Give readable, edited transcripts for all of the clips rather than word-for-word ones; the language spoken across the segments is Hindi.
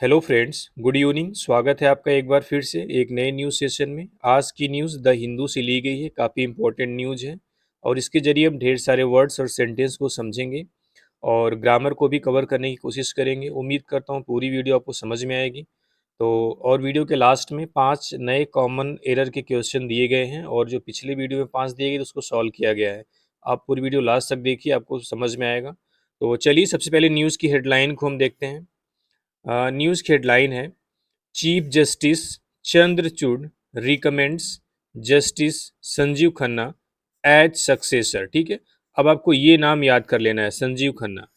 Hello friends, good evening. स्वागत है आपका एक बार फिर से एक नए न्यूज़ सेशन में। आज की न्यूज़ द हिंदू से ली गई है, काफ़ी इंपॉर्टेंट न्यूज़ है और इसके ज़रिए हम ढेर सारे वर्ड्स और सेंटेंस को समझेंगे और ग्रामर को भी कवर करने की कोशिश करेंगे। उम्मीद करता हूँ पूरी वीडियो आपको समझ में आएगी। तो और वीडियो के लास्ट में 5 नए कॉमन एरर के क्वेश्चन दिए गए हैं और जो पिछले वीडियो में 5 दिए गए थे उसको सॉल्व किया गया है। आप पूरी वीडियो लास्ट तक देखिए, आपको समझ में आएगा। तो चलिए सबसे पहले न्यूज़ की हेडलाइन को हम देखते हैं। न्यूज़ की हेडलाइन है, chief justice Chandrachud recommends justice Sanjiv Khanna as successor. ठीक है, अब आपको ये नाम याद कर लेना है, संजीव खन्ना।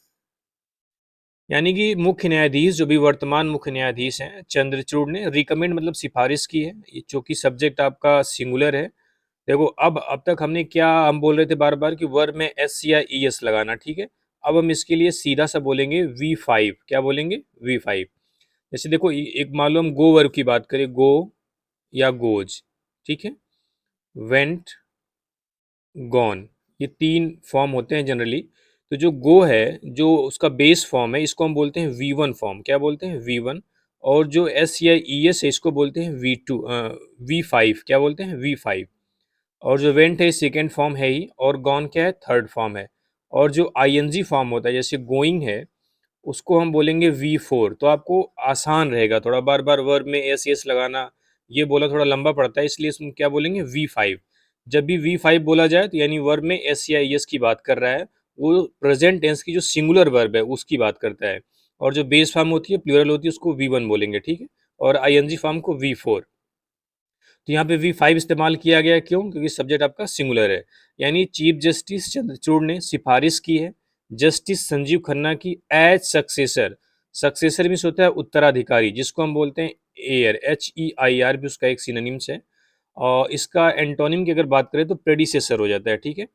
यानी कि मुख्य न्यायाधीश जो भी वर्तमान मुख्य न्यायाधीश हैं चंद्रचूड़ ने रिकमेंड मतलब सिफारिश की है, ये चूंकि सब्जेक्ट आपका सिंगुलर है। देखो अब तक हमने क्या हम बोल रहे थे बार बार कि वर्ब में एस या ई एस लगाना। ठीक है, अब हम इसके लिए सीधा सा बोलेंगे V5। क्या बोलेंगे? V5। जैसे देखो एक मान लो हम गो वर्ब की बात करें, गो या गोज। ठीक है, वेंट, गॉन, ये 3 फॉर्म होते हैं जनरली। तो जो गो है, जो उसका बेस फॉर्म है, इसको हम बोलते हैं V1 फॉर्म। क्या बोलते हैं? V1। और जो एस या ई एस है इसको बोलते हैं V2, V5। क्या बोलते हैं? V5। और जो वेंट है सेकेंड फॉर्म है ही, और गॉन क्या है? थर्ड फॉर्म है। और जो आईएनजी फॉर्म होता है जैसे गोइंग है, उसको हम बोलेंगे V4। तो आपको आसान रहेगा थोड़ा, बार बार वर्ब में एस एस लगाना ये बोला थोड़ा लंबा पड़ता है, इसलिए इसमें क्या बोलेंगे? V5। जब भी V5 बोला जाए तो यानी वर्ब में एस या एस की बात कर रहा है, वो प्रेजेंट टेंस की जो सिंगुलर वर्ब है उसकी बात करता है। और जो बेस फॉर्म होती है, प्लूरल होती है, उसको V1 बोलेंगे। ठीक है, और आईएनजी फॉर्म को V4। तो यहाँ पे V5 इस्तेमाल किया गया, क्यों? क्योंकि सब्जेक्ट आपका सिंगुलर है। यानी चीफ जस्टिस चंद्रचूड़ ने सिफारिश की है जस्टिस संजीव खन्ना की एज सक्सेसर। सक्सेसर मीन्स होता है उत्तराधिकारी, जिसको हम बोलते हैं एयर, HEIR भी उसका एक सिनोनिम्स है। और इसका एंटोनिम की अगर बात करें तो प्रेडिसेसर हो जाता है। ठीक है,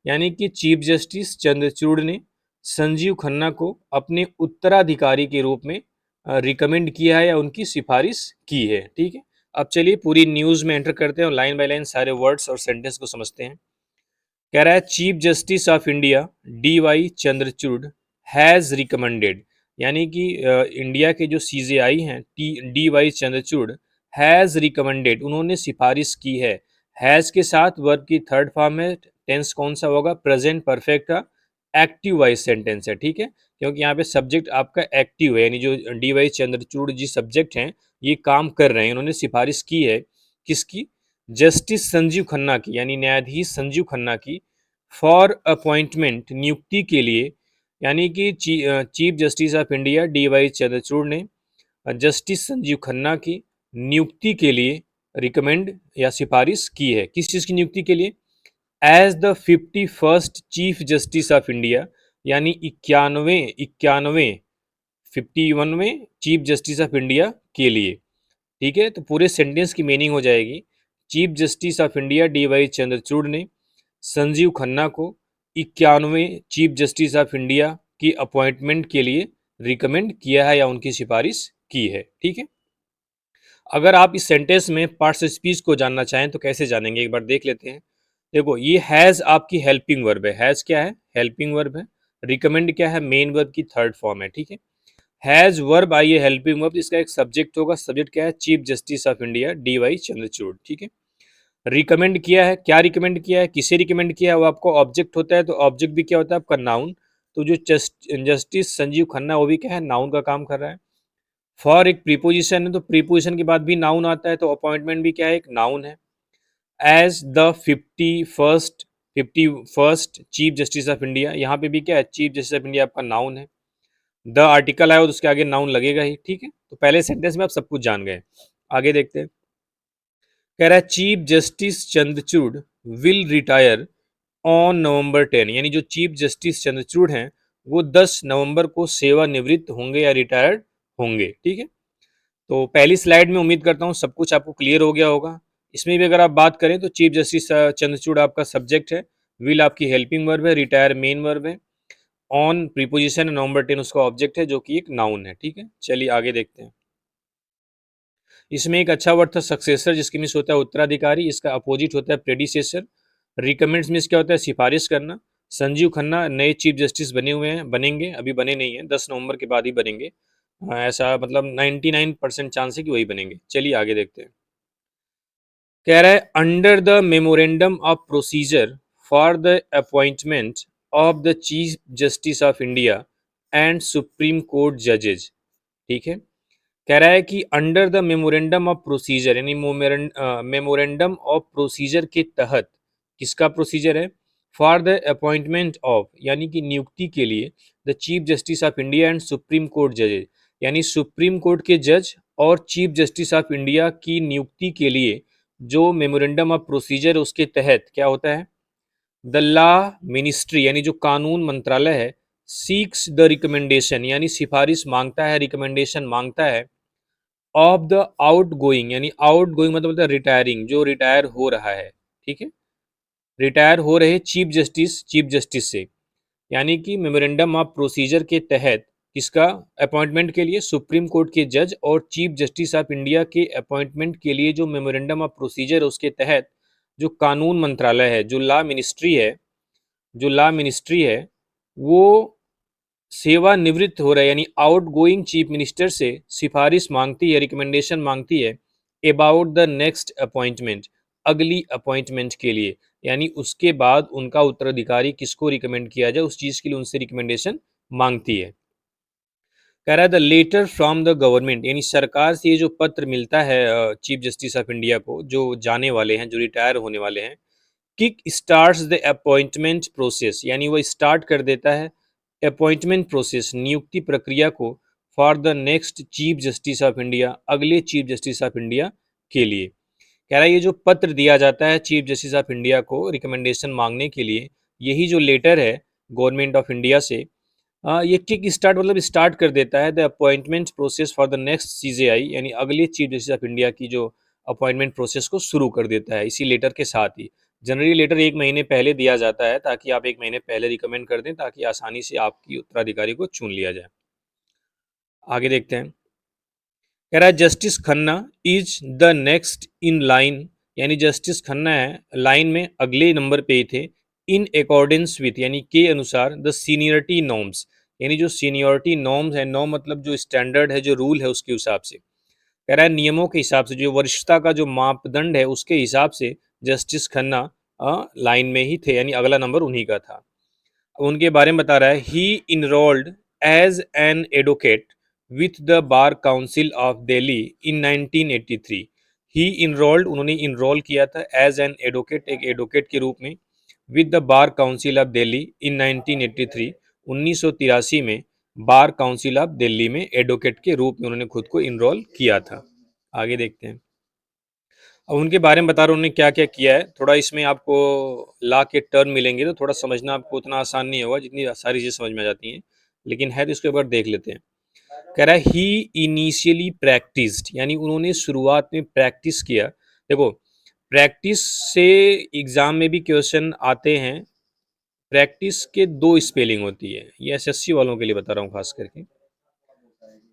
यानी कि चीफ जस्टिस चंद्रचूड़ ने संजीव खन्ना को अपने उत्तराधिकारी के रूप में रिकमेंड किया है या उनकी सिफारिश की है। ठीक है, अब चलिए पूरी न्यूज़ में एंटर करते हैं और लाइन बाय लाइन सारे वर्ड्स और सेंटेंस को समझते हैं। कह रहा है, chief justice of India DY Chandrachud has recommended. यानी कि इंडिया के जो CJI हैं DY चंद्रचूड़ हैज़ रिकमेंडेड, उन्होंने सिफारिश की है। हैज़ के साथ वर्ब की थर्ड फॉर्म है, टेंस कौन सा होगा? प्रेजेंट परफेक्ट का एक्टिव वाइज सेंटेंस है। ठीक है, क्योंकि यहाँ पे सब्जेक्ट आपका एक्टिव है, यानी जो DY चंद्रचूड़ जी सब्जेक्ट हैं ये काम कर रहे हैं, उन्होंने सिफारिश की है। किसकी? जस्टिस संजीव खन्ना की, यानी न्यायाधीश संजीव खन्ना की, फॉर अपॉइंटमेंट, नियुक्ति के लिए। यानी कि chief justice of India DY Chandrachud ने जस्टिस संजीव खन्ना की नियुक्ति के लिए रिकमेंड या सिफारिश की है। किस चीज़ की नियुक्ति के लिए? As the 51st chief justice of India, यानी 51वें चीफ जस्टिस ऑफ इंडिया के लिए। ठीक है, तो पूरे सेंटेंस की मीनिंग हो जाएगी, chief justice of India DY Chandrachud ने संजीव खन्ना को 91वें चीफ जस्टिस ऑफ इंडिया की अपॉइंटमेंट के लिए रिकमेंड किया है या उनकी सिफारिश की है। ठीक है, अगर आप इस सेंटेंस में पार्ट्स ऑफ स्पीच को जानना चाहें तो कैसे जानेंगे, एक बार देख लेते हैं। देखो, ये हैज़ आपकी हेल्पिंग वर्ब है। हैज़ क्या है? हेल्पिंग वर्ब है। रिकमेंड क्या है? मेन वर्ब की थर्ड फॉर्म है। ठीक है, हैज़ वर्ब आई है हेल्पिंग वर्ब, इसका एक सब्जेक्ट होगा। सब्जेक्ट क्या है? Chief justice of India DY Chandrachud. ठीक है, रिकमेंड किया है, क्या रिकमेंड किया है, किसे रिकमेंड किया है, वो आपको ऑब्जेक्ट होता है। तो ऑब्जेक्ट भी क्या होता है? आपका नाउन। तो जो जस्टिस संजीव खन्ना वो भी क्या है? नाउन का काम कर रहा है। फॉर एक प्रीपोजिशन है, तो प्रीपोजिशन के बाद भी नाउन आता है, तो अपॉइंटमेंट भी क्या है? एक नाउन है। As the 51st chief justice of India, यहाँ पे भी क्या है? चीफ जस्टिस ऑफ इंडिया आपका नाउन है। द आर्टिकल आया तो उसके आगे नाउन लगेगा ही। ठीक है, तो पहले सेंटेंस में आप सब कुछ जान गए। आगे देखते हैं। कह रहा है, chief justice Chandrachud will retire on November 10। यानी जो चीफ जस्टिस चंद्रचूड़ हैं वो 10 नवंबर को सेवानिवृत्त होंगे या रिटायर्ड होंगे। ठीक है, तो पहली स्लाइड में उम्मीद करता हूँ सब कुछ आपको क्लियर हो गया होगा। इसमें भी अगर आप बात करें तो चीफ जस्टिस चंद्रचूड़ आपका सब्जेक्ट है, विल आपकी हेल्पिंग वर्ब है, रिटायर मेन वर्ब है, ऑन प्रीपोजिशन, नवंबर 10 उसका ऑब्जेक्ट है जो कि एक नाउन है। ठीक है, चलिए आगे देखते हैं। इसमें एक अच्छा वर्ड था सक्सेसर, जिसके मीन्स होता है उत्तराधिकारी, इसका अपोजिट होता है प्रेडिसेसर। रिकमेंड्स मीन्स क्या होता है? सिफारिश करना। संजीव खन्ना नए चीफ जस्टिस बने हुए हैं, बनेंगे, अभी बने नहीं हैं, 10 नवंबर के बाद ही बनेंगे। ऐसा मतलब 99% चांस है कि वही बनेंगे। चलिए आगे देखते हैं। कह रहा है under the memorandum of procedure for the appointment of the chief justice of India and supreme court जजेज। ठीक है, कह रहा है कि under the memorandum of procedure यानी मेमोरेंडम ऑफ प्रोसीजर के तहत, किसका प्रोसीजर है? फॉर द अपॉइंटमेंट ऑफ यानी कि नियुक्ति के लिए, the chief justice of India and supreme court जजेज यानी सुप्रीम कोर्ट के जज और चीफ जस्टिस ऑफ इंडिया की नियुक्ति के लिए जो मेमोरेंडम ऑफ प्रोसीजर उसके तहत क्या होता है? द लॉ मिनिस्ट्री यानी जो कानून मंत्रालय है, सीक्स द रिकमेंडेशन यानी सिफारिश मांगता है, रिकमेंडेशन मांगता है ऑफ द आउट गोइंग यानी आउट गोइंग मतलब रिटायरिंग, जो रिटायर हो रहा है। ठीक है, रिटायर हो रहे चीफ जस्टिस से, यानी कि मेमोरेंडम ऑफ प्रोसीजर के तहत किसका अपॉइंटमेंट के लिए? सुप्रीम कोर्ट के जज और चीफ जस्टिस ऑफ इंडिया के अपॉइंटमेंट के लिए जो मेमोरेंडम ऑफ प्रोसीजर है उसके तहत जो कानून मंत्रालय है, जो लॉ मिनिस्ट्री है वो सेवानिवृत्त हो रहा है यानी आउट गोइंग चीफ मिनिस्टर से सिफारिश मांगती है, रिकमेंडेशन मांगती है अबाउट द नेक्स्ट अपॉइंटमेंट, अगली अपॉइंटमेंट के लिए, यानी उसके बाद उनका उत्तराधिकारी किसको रिकमेंड किया जाए उस चीज के लिए उनसे रिकमेंडेशन मांगती है। कह रहा है the letter from the government यानी सरकार से ये जो पत्र मिलता है चीफ जस्टिस ऑफ इंडिया को, जो जाने वाले हैं, जो रिटायर होने वाले हैं, kick starts the appointment process यानी वो स्टार्ट कर देता है अपॉइंटमेंट प्रोसेस, नियुक्ति प्रक्रिया को, for the next chief justice of India, अगले चीफ जस्टिस ऑफ इंडिया के लिए। कह रहा है ये जो पत्र दिया जाता है चीफ जस्टिस ऑफ इंडिया को रिकमेंडेशन मांगने के लिए, यही जो लेटर है गवर्नमेंट ऑफ इंडिया से, ये किक स्टार्ट मतलब स्टार्ट कर देता है the appointment process for the next CJI यानी अगले चीफ जस्टिस ऑफ इंडिया की जो अपॉइंटमेंट प्रोसेस को शुरू कर देता है इसी लेटर के साथ ही। जनरली लेटर 1 महीने पहले दिया जाता है ताकि आप 1 महीने पहले रिकमेंड कर दें ताकि आसानी से आपकी उत्तराधिकारी को चुन लिया जाए। आगे देखते हैं। कह रहा है justice Khanna is the next in line यानी जस्टिस खन्ना है लाइन में अगले नंबर पे ही थे, इन अकॉर्डेंस विथ यानी के अनुसार, द सीनियरिटी नॉर्म्स यानी जो सीनियरिटी नॉर्म्स है, नॉर्म मतलब जो स्टैंडर्ड है, जो रूल है उसके हिसाब से। कह रहा है नियमों के हिसाब से, जो वरिष्ठता का जो मापदंड है उसके हिसाब से जस्टिस खन्ना लाइन में ही थे यानी अगला नंबर उन्हीं का था। उनके बारे में बता रहा है he enrolled as an advocate with the bar council of Delhi in 1983। He enrolled उन्होंने इनरोल किया था एज एन एडवोकेट, एक एडवोकेट के रूप में, with the bar council of Delhi in 1983, 1983 में बार काउंसिल ऑफ दिल्ली में एडवोकेट के रूप में उन्होंने खुद को इनरोल किया था। आगे देखते हैं। अब उनके बारे में बता रहा हूँ उन्होंने क्या क्या किया है। थोड़ा इसमें आपको लॉ के टर्म मिलेंगे तो थोड़ा समझना आपको उतना आसान नहीं होगा जितनी सारी चीज़ें समझ में आ जाती हैं, लेकिन है तो इसके ऊपर देख लेते हैं। कह रहा है ही इनिशियली प्रैक्टिस्ड यानी उन्होंने शुरुआत में प्रैक्टिस किया। देखो प्रैक्टिस से एग्जाम में भी क्वेश्चन आते हैं। प्रैक्टिस के दो स्पेलिंग होती है, ये एसएससी वालों के लिए बता रहा हूँ खास करके।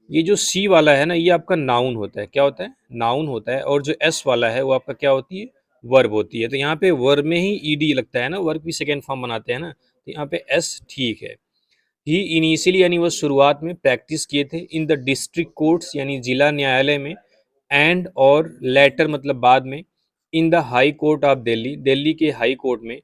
ये जो सी वाला है ना ये आपका नाउन होता है, क्या होता है? नाउन होता है। और जो एस वाला है वो आपका क्या होती है? वर्ब होती है। तो यहाँ पे वर्ब में ही ईडी लगता है ना, वर्ब की सेकेंड फॉर्म बनाते हैं ना, तो यहाँ पे एस ठीक है। ही इनिशियली यानी वो शुरुआत में प्रैक्टिस किए थे इन द डिस्ट्रिक्ट कोर्ट्स यानी जिला न्यायालय में, एंड और लेटर मतलब बाद में, इन the high court of Delhi, Delhi के हाई कोर्ट में,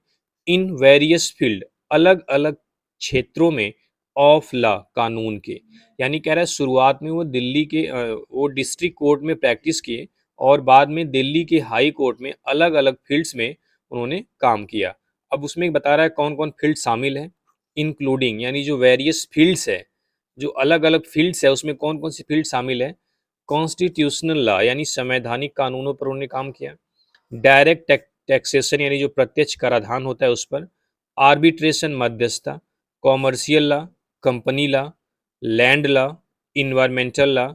इन वेरियस फील्ड अलग अलग क्षेत्रों में, ऑफ लॉ कानून के। यानी कह रहा है शुरुआत में वो दिल्ली के वो डिस्ट्रिक्ट कोर्ट में प्रैक्टिस किए और बाद में दिल्ली के हाई कोर्ट में अलग अलग फील्ड्स में उन्होंने काम किया। अब उसमें बता रहा है कौन कौन फील्ड शामिल है, इंक्लूडिंग यानी जो वेरियस फील्ड्स है, जो अलग अलग फील्ड्स है उसमें कौन कौन सी फील्ड शामिल है। कॉन्स्टिट्यूशनल लॉ यानी संवैधानिक कानूनों पर उन्होंने काम किया। डायरेक्ट टैक्सेशन यानी जो प्रत्यक्ष कराधान होता है उस पर। आर्बिट्रेशन मध्यस्थता। Commercial law, company law, land law, environmental law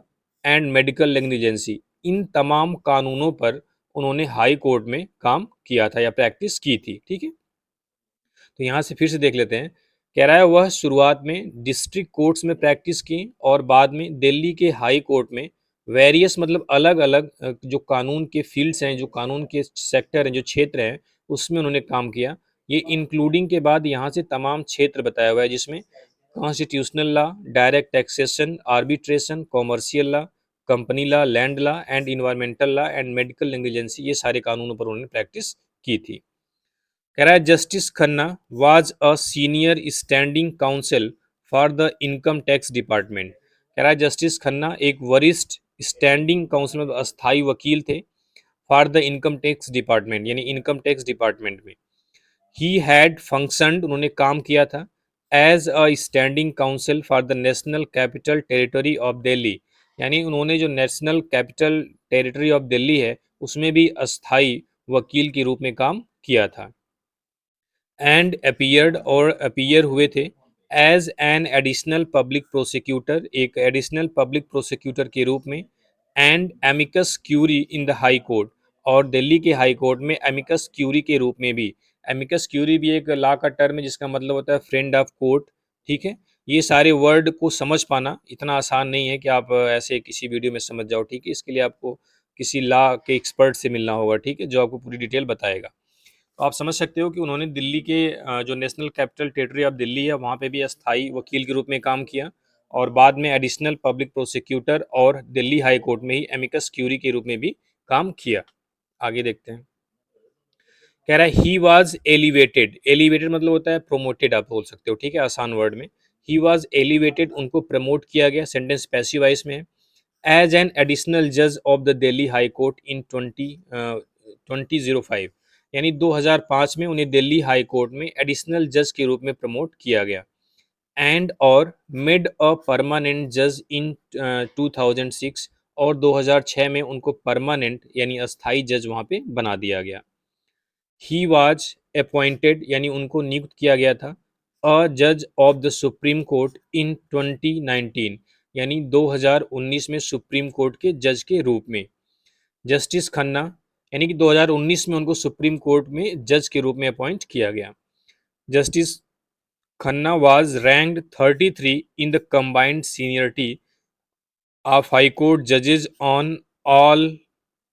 and medical negligence, इन तमाम कानूनों पर उन्होंने हाई कोर्ट में काम किया था या प्रैक्टिस की थी। ठीक है, तो यहाँ से फिर से देख लेते हैं। कह रहा है वह शुरुआत में डिस्ट्रिक्ट कोर्ट्स में प्रैक्टिस की और बाद में दिल्ली के हाई कोर्ट में वेरियस मतलब अलग अलग जो कानून के फील्ड्स हैं, जो कानून के सेक्टर हैं, जो क्षेत्र हैं उसमें उन्होंने काम किया। ये इंक्लूडिंग के बाद यहाँ से तमाम क्षेत्र बताया हुआ है जिसमें constitutional law, direct taxation, arbitration, commercial law, company law, land law and environmental law and medical negligence, ये सारे कानूनों पर उन्होंने प्रैक्टिस की थी। कह रहा है justice Khanna was a senior standing counsel for the income tax department. कह रहा है जस्टिस खन्ना एक वरिष्ठ स्टैंडिंग काउंसिल में अस्थाई वकील थे for the income tax department, यानी इनकम टैक्स डिपार्टमेंट में। ही हैड फंक्शनड, उन्होंने काम किया था as a standing counsel for the national capital territory of Delhi, यानी उन्होंने जो national capital territory of Delhi है उसमें भी अस्थाई वकील के रूप में काम किया था। एंड अपीयर्ड, और अपीयर हुए थे as an additional public prosecutor, एक एडिशनल पब्लिक प्रोसिक्यूटर के रूप में। And amicus curiae in the high court, और दिल्ली के हाई कोर्ट में एमिकस क्यूरी के रूप में भी। एमिकस क्यूरी भी एक लॉ का टर्म है जिसका मतलब होता है फ्रेंड ऑफ कोर्ट। ठीक है, ये सारे वर्ड को समझ पाना इतना आसान नहीं है कि आप ऐसे किसी वीडियो में समझ जाओ। ठीक है, इसके लिए आपको किसी लॉ के एक्सपर्ट से मिलना होगा। ठीक है, जो आपको पूरी डिटेल बताएगा। तो आप समझ सकते हो कि उन्होंने दिल्ली के जो national capital territory of Delhi है वहाँ पे भी अस्थाई वकील के रूप में काम किया, और बाद में एडिशनल पब्लिक प्रोसिक्यूटर और दिल्ली हाई कोर्ट में ही एमिकस क्यूरी के रूप में भी काम किया। आगे देखते हैं। कह रहा है ही वॉज एलिवेटेड, एलिवेटेड मतलब होता है प्रोमोटेड, आप बोल सकते हो। ठीक है, आसान वर्ड में। ही वॉज एलिवेटेड, उनको प्रमोट किया गया, सेंटेंस पैसिव वॉइस में है। एज एन एडिशनल जज of the Delhi high court in 2005, यानी 2005 में उन्हें दिल्ली हाई कोर्ट में एडिशनल जज के रूप में प्रमोट किया गया। एंड और मेड अ परमानेंट जज इन 2006, और 2006 में उनको परमानेंट यानी अस्थाई जज वहां पे बना दिया गया। ही वाज अपॉइंटेड, यानी उनको नियुक्त किया गया था अ जज ऑफ द सुप्रीम कोर्ट इन 2019, यानी 2019 में सुप्रीम कोर्ट के जज के रूप में। जस्टिस खन्ना, यानी कि 2019 में उनको सुप्रीम कोर्ट में जज के रूप में अपॉइंट किया गया। Justice Khanna was ranked 33 in the combined seniority of high court जजेस ऑन ऑल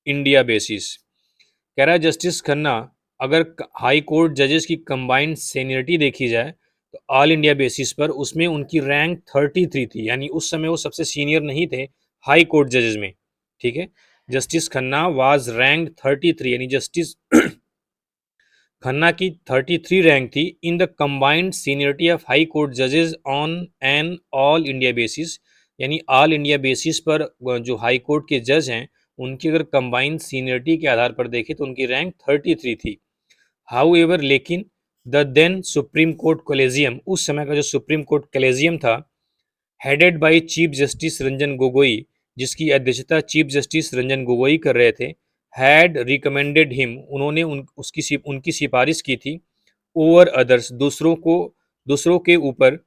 इंडिया बेसिस। कह रहा है जस्टिस खन्ना, अगर हाई कोर्ट जजेस की कंबाइंड सीनियरिटी देखी जाए तो ऑल इंडिया बेसिस पर उसमें उनकी रैंक 33 थी, यानी उस समय वो सबसे सीनियर नहीं थे हाई कोर्ट जजेस में। ठीक है, जस्टिस खन्ना वाज रैंक 33, यानी जस्टिस खन्ना की 33 रैंक थी in the combined seniority of high court जजेस on an all India basis, यानी ऑल इंडिया बेसिस पर जो हाई कोर्ट के जज हैं उनकी अगर कंबाइंड सीनियरिटी के आधार पर देखें तो उनकी रैंक 33 थी। हाउएवर, लेकिन the then supreme court collegium, उस समय का जो सुप्रीम कोर्ट कॉलेजियम था, headed by chief justice Ranjan Gogoi, जिसकी अध्यक्षता चीफ जस्टिस रंजन गोगोई कर रहे थे, हैड रिकमेंडेड हिम, उन्होंने उनकी सिफारिश की थी ओवर अदर्स, दूसरों के ऊपर,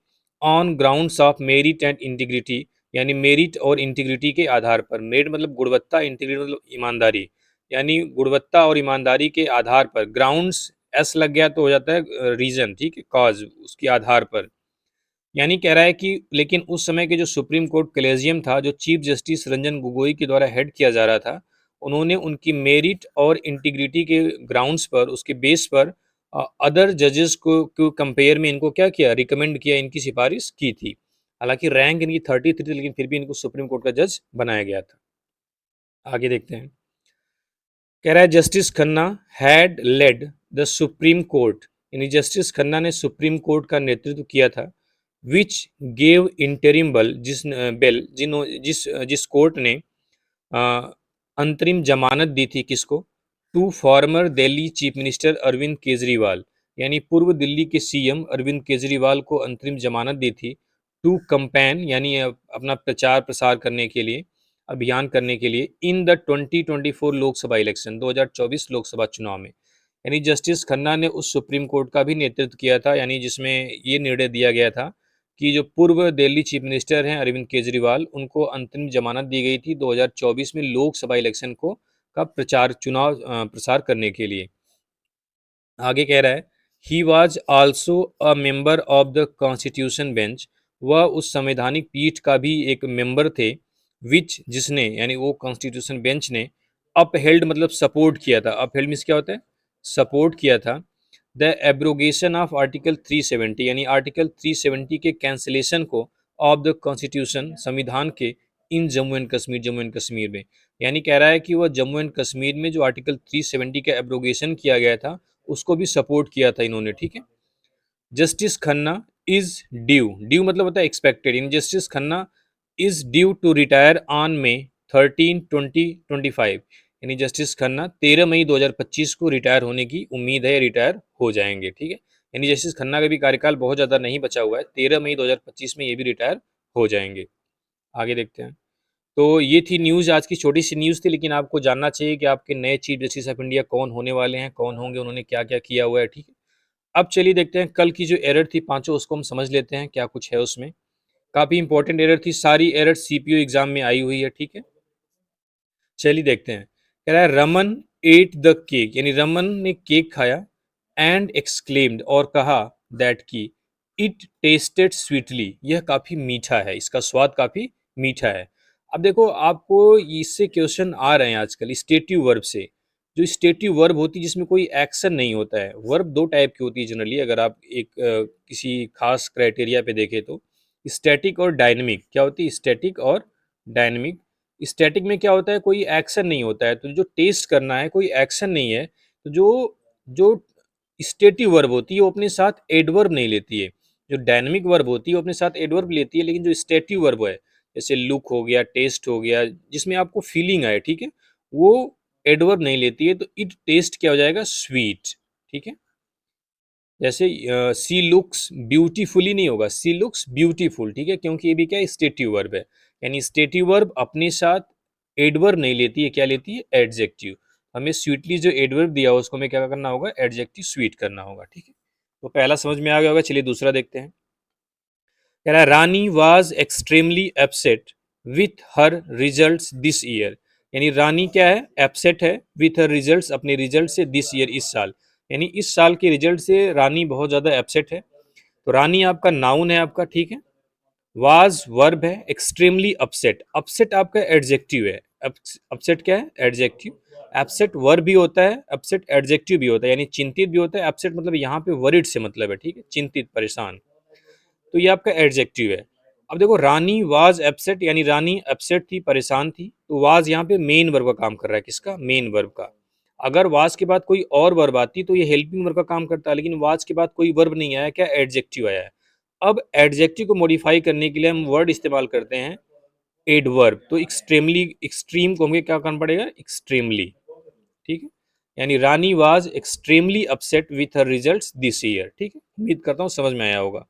on grounds of merit and integrity, यानी मेरिट और इंटीग्रिटी के आधार पर। मेरिट मतलब गुणवत्ता, इंटीग्रिटी मतलब ईमानदारी, यानी गुणवत्ता और ईमानदारी के आधार पर। ग्राउंड्स एस लग गया तो हो जाता है रीजन, ठीक है, कॉज, उसके आधार पर। यानी कह रहा है कि लेकिन उस समय के जो सुप्रीम कोर्ट कलेजियम था, जो चीफ जस्टिस रंजन गोगोई के द्वारा हेड किया जा रहा था, उन्होंने उनकी मेरिट और इंटीग्रिटी के ग्राउंड्स पर, उसके बेस पर अदर जजेस को कंपेयर में इनको क्या किया, रिकमेंड किया, इनकी सिफारिश की थी। हालांकि रैंक इनकी 33 थी, लेकिन फिर भी इनको सुप्रीम कोर्ट का जज बनाया गया था। आगे देखते हैं। कह रहा है justice Khanna had led the supreme court, यानी जस्टिस खन्ना ने सुप्रीम कोर्ट का नेतृत्व किया था। विच गेव इंटरिम बल, जिस कोर्ट ने अंतरिम जमानत दी थी किसको, to former Delhi chief minister Arvind Kejriwal, यानी पूर्व दिल्ली के सीएम अरविंद केजरीवाल को अंतरिम जमानत दी थी। टू कंपेन, यानी अपना प्रचार प्रसार करने के लिए, अभियान करने के लिए, in the 2024 Lok Sabha election, 2024 Lok Sabha चुनाव में। यानी जस्टिस खन्ना ने उस सुप्रीम कोर्ट का भी नेतृत्व किया था, यानी जिसमें ये निर्णय दिया गया था कि जो पूर्व दिल्ली चीफ मिनिस्टर हैं अरविंद केजरीवाल, उनको अंतरिम जमानत दी गई थी 2024 में लोकसभा इलेक्शन को का प्रसार करने के लिए। आगे कह रहा है he was also a member of the constitution bench, वह उस संवैधानिक पीठ का भी एक मेंबर थे, विच, जिसने, यानी वो कॉन्स्टिट्यूशन बेंच ने अपहेल्ड मतलब सपोर्ट किया था। अपहेल्ड मीन्स क्या होता है, सपोर्ट किया था। द एब्रोगेशन ऑफ आर्टिकल 370, यानी आर्टिकल 370 के कैंसिलेशन को ऑफ द कॉन्स्टिट्यूशन, संविधान के, इन जम्मू एंड कश्मीर में। यानी कह रहा है कि वह जम्मू एंड कश्मीर में जो आर्टिकल 370 का एब्रोगेशन किया गया था उसको भी सपोर्ट किया था इन्होंने, ठीक है। Justice Khanna is due, due मतलब होता है expected, in justice Khanna is due to retire on May 13, 2025, यानी जस्टिस खन्ना 13 मई 2025 को रिटायर होने की उम्मीद है, रिटायर हो जाएंगे, ठीक है। यानी जस्टिस खन्ना का भी कार्यकाल बहुत ज़्यादा नहीं बचा हुआ है, 13 मई 2025 में ये भी रिटायर हो जाएंगे। आगे देखते हैं। तो ये थी न्यूज़, आज की छोटी सी न्यूज़ थी, लेकिन आपको जानना चाहिए कि आपके नए चीफ जस्टिस ऑफ इंडिया कौन होने वाले हैं, कौन होंगे, उन्होंने क्या क्या किया हुआ है, ठीक है। अब चलिए देखते हैं कल की जो एरर थी पांचों, उसको हम समझ लेते हैं क्या कुछ है उसमें। काफ़ी इंपॉर्टेंट एरर थी, सारी एरर सीपीयू एग्जाम में आई हुई है, ठीक है। चलिए देखते हैं। कह रहा है रमन एट द केक, यानी रमन ने केक खाया, एंड एक्सक्लेम्ड, और कहा, दैट की इट टेस्टेड स्वीटली, यह काफ़ी मीठा है, इसका स्वाद काफ़ी मीठा है। अब देखो आपको इससे क्वेश्चन आ रहे हैं आजकल स्टेटिव वर्ब से। जो स्टेटिव वर्ब होती है जिसमें कोई एक्शन नहीं होता है, वर्ब दो टाइप की होती है जनरली, अगर आप एक किसी खास क्राइटेरिया पे देखें तो स्टैटिक और डायनेमिक। क्या होती है? स्टैटिक और डायनेमिक। स्टैटिक में क्या होता है, कोई एक्शन नहीं होता है, तो जो टेस्ट करना है कोई एक्शन नहीं है, तो जो जो स्टेटिव वर्ब होती है वो अपने साथ एडवर्ब नहीं लेती है। जो डायनेमिक वर्ब होती है वो अपने साथ एडवर्ब लेती है, लेकिन जो स्टेटिव वर्ब है, जैसे लुक हो गया, टेस्ट हो गया, जिसमें आपको फीलिंग आए, ठीक है, वो एडवर्ब नहीं लेती है। तो इट टेस्ट क्या हो जाएगा? स्वीट, ठीक है। जैसे सी लुक्स ब्यूटीफुली नहीं होगा, सी लुक्स ब्यूटीफुल, ठीक है, क्योंकि ये भी क्या स्टेटिव वर्ब है। यानी स्टेटिव वर्ब अपने साथ एडवर्ब नहीं लेती है, क्या लेती है? एडजेक्टिव। हमें स्वीटली जो एडवर्ब दिया हो उसको हमें क्या करना होगा? एडजेक्टिव स्वीट करना होगा, ठीक है। तो पहला समझ में आ गया होगा, चलिए दूसरा देखते हैं। कह रहा है Rani was extremely upset with her results this year, यानी रानी क्या है? अपसेट है विथ हर रिजल्ट्स, अपने रिजल्ट से, दिस ईयर, इस साल, यानी इस साल के रिजल्ट से रानी बहुत ज़्यादा अपसेट है। तो रानी आपका नाउन है आपका, ठीक है। वाज वर्ब है, एक्सट्रीमली अपसेट, अपसेट आपका एडजेक्टिव है। अपसेट क्या है? एडजेक्टिव। अपसेट वर्ब भी होता है, अपसेट एडजेक्टिव भी होता है, यानी चिंतित भी होता है। अपसेट मतलब यहाँ पे वरिड से मतलब है, ठीक है, चिंतित, परेशान। तो ये आपका एडजेक्टिव है। अब देखो रानी वाज एब्सेंट, यानी रानी एब्सेंट थी, परेशान थी, तो वाज यहाँ पे मेन वर्ब का काम कर रहा है, किसका? मेन वर्ब का। अगर वाज के बाद कोई और वर्ब आती तो ये हेल्पिंग वर्ब का काम करता है, लेकिन वाज के बाद कोई वर्ब नहीं आया, क्या? एडजेक्टिव आया है। अब एडजेक्टिव को मॉडिफाई करने के लिए हम वर्ड इस्तेमाल करते हैं एडवर्ब। तो एक्सट्रीमली, एक्सट्रीम को हमें क्या करना पड़ेगा? एक्सट्रीमली, ठीक है। यानी Rani was extremely upset with her results this year, ठीक है। उम्मीद करता हूँ समझ में आया होगा।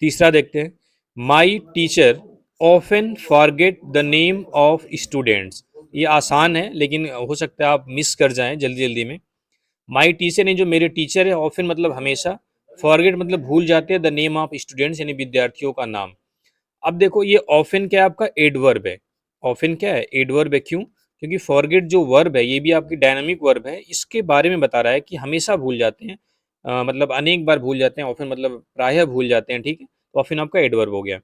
तीसरा देखते हैं। My teacher often forget the name of students, ये आसान है लेकिन हो सकता है आप मिस कर जाएं जल्दी जल्दी में। माई टीचर ने, जो मेरे टीचर है, ऑफन मतलब हमेशा, फॉरगेट मतलब भूल जाते हैं, द नेम ऑफ स्टूडेंट्स यानी विद्यार्थियों का नाम। अब देखो ये ऑफन क्या है? आपका एडवर्ब है। ऑफन क्या है? एडवर्ब है। क्यों? क्योंकि फॉरगेट जो वर्ब है ये भी आपकी डायनामिक वर्ब है, इसके बारे में बता रहा है कि हमेशा भूल जाते हैं, मतलब अनेक बार भूल जाते हैं, ऑफन मतलब प्रायः भूल जाते हैं, ठीक है। तो ऑफन आपका एडवर्ब हो गया।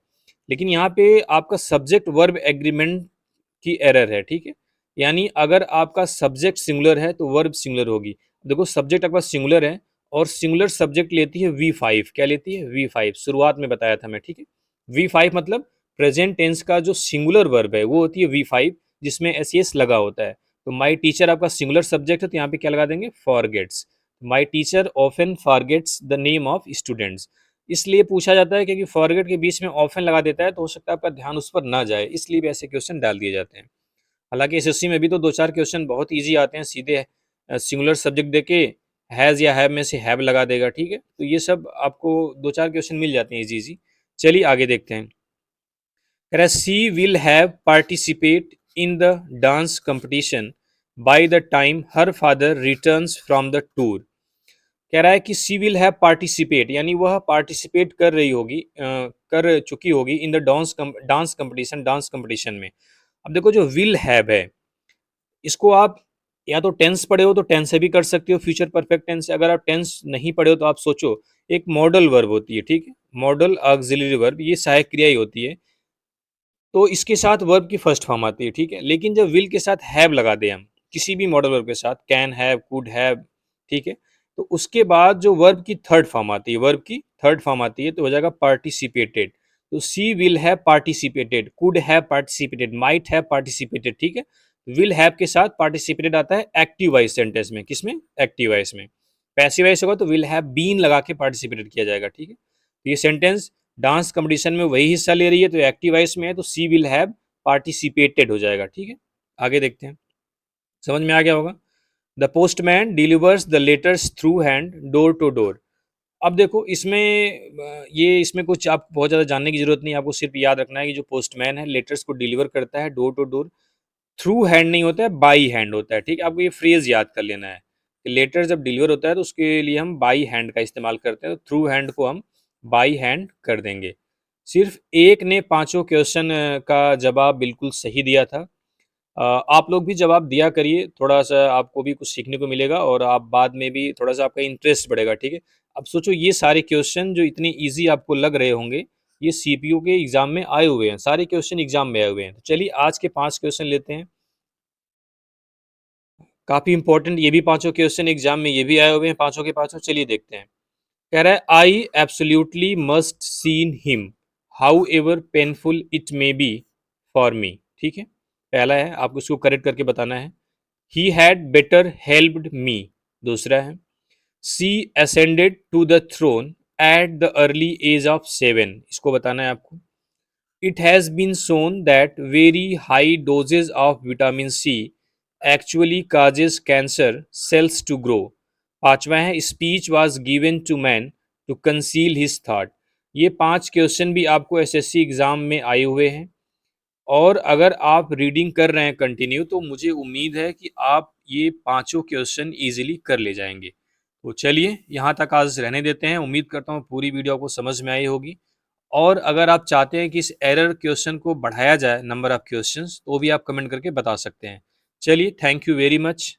लेकिन यहाँ पे आपका सब्जेक्ट वर्ब एग्रीमेंट की एरर है, ठीक है। यानी अगर आपका सब्जेक्ट सिंगुलर है तो वर्ब सिंगुलर होगी। देखो सब्जेक्ट आपका सिंगुलर है और सिंगुलर सब्जेक्ट लेती है V5, क्या लेती है? V5, शुरुआत में बताया था मैं, ठीक है। V5 मतलब प्रेजेंट टेंस का जो सिंगुलर वर्ब है वो होती है V5, जिसमें एस लगा होता है। तो माई टीचर आपका सिंगुलर सब्जेक्ट है, तो यहाँ पे क्या लगा देंगे? Forgets. My teacher often forgets the name of students, इसलिए पूछा जाता है क्योंकि फॉरगेट के बीच में ऑफन लगा देता है, तो हो सकता है आपका ध्यान उस पर ना जाए, इसलिए भी ऐसे क्वेश्चन डाल दिए जाते हैं। हालांकि एसएससी में भी तो दो चार क्वेश्चन बहुत इजी आते हैं, सीधे सिंगुलर सब्जेक्ट देके हैज़ या हैव में से हैव लगा देगा, ठीक है। तो ये सब आपको दो चार क्वेश्चन मिल जाते हैं इजी इजी। चलिए आगे देखते हैं। कह रहा है she will have participate in the dance competition by the time her father returns from the tour. कह रहा है कि सी विल हैव पार्टिसिपेट, यानी वह पार्टिसिपेट कर रही होगी, कर चुकी होगी इन द डांस कंपटीशन में। अब देखो जो विल हैव है, इसको आप या तो टेंस पढ़े हो तो टेंस से भी कर सकते हो, फ्यूचर परफेक्ट टेंस से। अगर आप टेंस नहीं पढ़े हो तो आप सोचो, एक मॉडल वर्ब होती है, ठीक है, मॉडल ऑक्सिलरी वर्ब, ये सहायक क्रिया ही होती है, तो इसके साथ वर्ब की फर्स्ट फॉर्म आती है, ठीक है। लेकिन जब विल के साथ हैव लगा दें हम किसी भी मॉडल वर्ब के साथ, कैन हैव, कुड हैव, ठीक है, तो उसके बाद जो वर्ब की थर्ड फॉर्म आती है, वर्ब की थर्ड फॉर्म आती है, तो हो जाएगा पार्टिसिपेटेड। तो she will have participated, could have participated, might have participated, ठीक है। विल हैव के साथ पार्टिसिपेटेड आता है एक्टिव वॉइस सेंटेंस में, किसमें, एक्टिव वॉइस में। पैसिव वॉइस होगा तो विल हैव बीन लगा के पार्टिसिपेटेड किया जाएगा, ठीक है। तो ये सेंटेंस डांस कंपटीशन में वही हिस्सा ले रही है, तो एक्टिव वॉइस में है, तो सी विल हैव पार्टिसिपेटेड हो जाएगा, ठीक है। आगे देखते हैं, समझ में आ गया होगा। The postman delivers the letters through hand door to door. अब देखो इसमें ये इसमें कुछ आप बहुत ज़्यादा जानने की जरूरत नहीं है, आपको सिर्फ याद रखना है कि जो पोस्टमैन है लेटर्स को डिलीवर करता है door to door, through hand नहीं होता है, बाई हैंड होता है, ठीक है। आपको ये फ्रेज याद कर लेना है कि लेटर जब डिलीवर होता है तो उसके लिए हम बाई हैंड का इस्तेमाल करते हैं, तो थ्रू हैंड को हम बाई हैंड कर देंगे। सिर्फ एक ने पांचों क्वेश्चन का जवाब बिल्कुल सही दिया था। आप लोग भी जवाब दिया करिए, थोड़ा-सा आपको भी कुछ सीखने को मिलेगा और आप बाद में भी थोड़ा-सा आपका इंटरेस्ट बढ़ेगा, ठीक है। अब सोचो ये सारे क्वेश्चन जो इतने ईज़ी आपको लग रहे होंगे, ये सीपीयू के एग्ज़ाम में आए हुए हैं, सारे क्वेश्चन एग्ज़ाम में आए हुए हैं। तो चलिए आज के 5 क्वेश्चन लेते हैं, काफ़ी इंपॉर्टेंट ये भी पाँचों क्वेश्चन एग्ज़ाम में ये भी आए हुए हैं पाँचों के पाँचों, चलिए देखते हैं। कह रहा है I absolutely must seen him how ever painful it may be for me, ठीक है। पहला है, आपको इसको करेक्ट करके बताना है। He had better helped me, दूसरा है। She ascended to the throne at the early age of 7, इसको बताना है आपको। It has been shown that very high doses of vitamin C actually causes cancer cells to grow। पांचवा है, speech was given to man to conceal his thought। ये 5 क्वेश्चन भी आपको एसएससी एग्जाम में आए हुए हैं, और अगर आप रीडिंग कर रहे हैं कंटिन्यू तो मुझे उम्मीद है कि आप ये पांचों क्वेश्चन इजीली कर ले जाएंगे। तो चलिए यहाँ तक आज रहने देते हैं, उम्मीद करता हूँ पूरी वीडियो आपको समझ में आई होगी। और अगर आप चाहते हैं कि इस एरर क्वेश्चन को बढ़ाया जाए नंबर ऑफ क्वेश्चंस, तो भी आप कमेंट करके बता सकते हैं। चलिए, थैंक यू वेरी मच।